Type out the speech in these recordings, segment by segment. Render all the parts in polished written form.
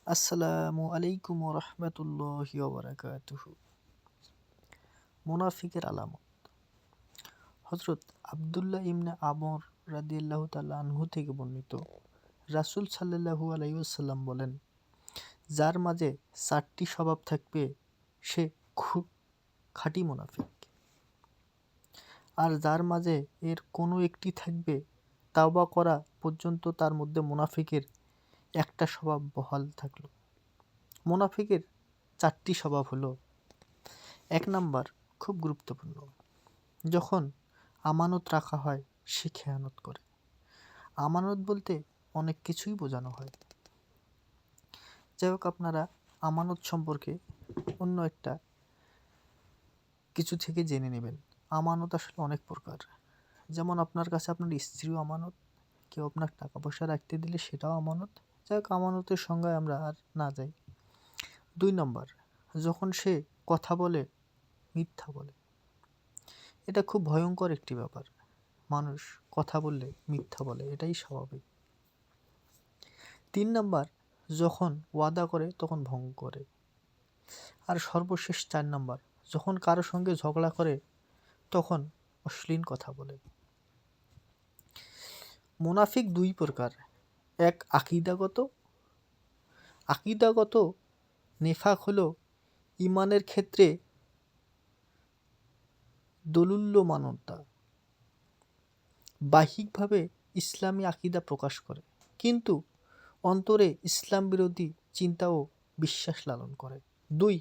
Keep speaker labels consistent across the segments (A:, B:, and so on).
A: আসসালামু আলাইকুম রহমতুল্লাহি ওয়াবারাকাতুহু। মুনাফিকের আলামত। হযরত আব্দুল্লাহ ইবনে আমর রাদিয়াল্লাহু তাআলা আনহু থেকে বর্ণিত, রাসূল সাল্লাল্লাহু আলাইহি ওয়াসাল্লাম বলেন, যার মাঝে 4টি স্বভাব থাকবে সে খুব খাঁটি মুনাফিক, আর যার মাঝে এর কোনো একটি থাকবে তাওবা করা পর্যন্ত তার মধ্যে মুনাফিকের একটা স্বভাব বহাল থাকলো। মুনাফিকের 4টি স্বভাব হলো: 1 নাম্বার, খুব গুরুত্বপূর্ণ, যখন আমানত রাখা হয় সে খেয়ানত করে। আমানত বলতে অনেক কিছুই বোঝানো হয়। যাই হোক, আপনারা আমানত সম্পর্কে অন্য একটা কিছু থেকে জেনে নেবেন। আমানত আসলে অনেক প্রকার। যেমন আপনার কাছে আপনার স্ত্রীও আমানত, কেউ আপনার টাকা পয়সা রাখতে দিলে সেটাও আমানত। যাই হোক, আমানতের সংজ্ঞায় আমরা আর না যাই। 2 নম্বর, যখন সে কথা বলে মিথ্যা বলে। এটা খুব ভয়ঙ্কর একটি ব্যাপার। মানুষ কথা বললে মিথ্যা বলে, এটাই স্বাভাবিক। 3 নাম্বার, যখন ওয়াদা করে তখন ভঙ্গ করে। আর সর্বশেষ 4 নাম্বার, যখন কারো সঙ্গে ঝগড়া করে তখন অশ্লীল কথা বলে। মুনাফিক 2 প্রকার। এক, আকীদাগত নেফাক হলো ঈমানের ক্ষেত্রে দোদুল্যমানতা, বাহ্যিকভাবে ইসলামী আকীদা প্রকাশ করে, কিন্তু অন্তরে ইসলাম বিরোধী চিন্তা ও বিশ্বাস লালন করে। 2,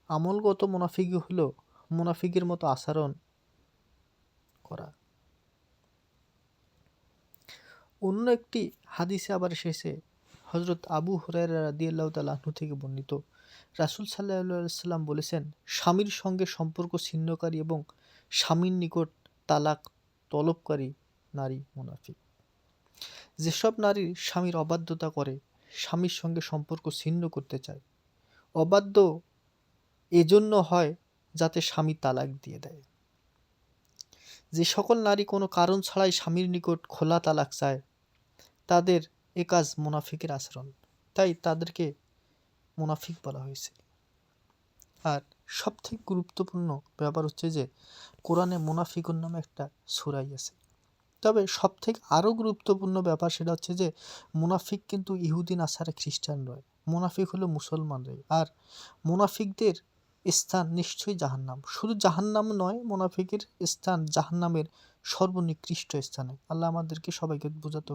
A: আমলগত মুনাফিকি হলো মুনাফিকের মতো আচরণ করা। অন্য একটি হাদিসে আবার এসেছে, হযরত আবু হুরায়রা রাদিয়াল্লাহু তাআলা আনহু থেকে বর্ণিত, রাসূল সাল্লাল্লাহু আলাইহি ওয়াসাল্লাম বলেছেন, স্বামীর সঙ্গে সম্পর্ক ছিন্নকারী এবং স্বামীর নিকট তালাক তলবকারী নারী মুনাফিক। যেসব নারী স্বামীর অবাধ্যতা করে, স্বামীর সঙ্গে সম্পর্ক ছিন্ন করতে চায়, অবাধ্য এজন্য হয় যাতে স্বামী তালাক দিয়ে দেয়। যে সকল নারী কোনো কারণ ছাড়াই স্বামীর নিকট খোলা তালাক চায়, তাদের এ কাজ মুনাফিকের আচরণ, তাই তাদেরকে মুনাফিক বলা হয়েছে। আর সবথেকে গুরুত্বপূর্ণ ব্যাপার হচ্ছে যে কোরআনে মুনাফিকুন নামে একটা সূরাই আছে। তবে সবথেকে আরও গুরুত্বপূর্ণ ব্যাপার সেটা হচ্ছে যে মুনাফিক কিন্তু ইহুদি নাসারা খ্রিস্টান নয়, মুনাফিক হলো মুসলমানরাই। আর মুনাফিকদের স্থান নিশ্চয়ই জাহান্নাম। শুধু জাহান্নাম নয়, মুনাফিকের স্থান জাহান্নামের সর্বনিকৃষ্ট স্থানে। আল্লাহ আমাদেরকে সবাইকে বোঝাতে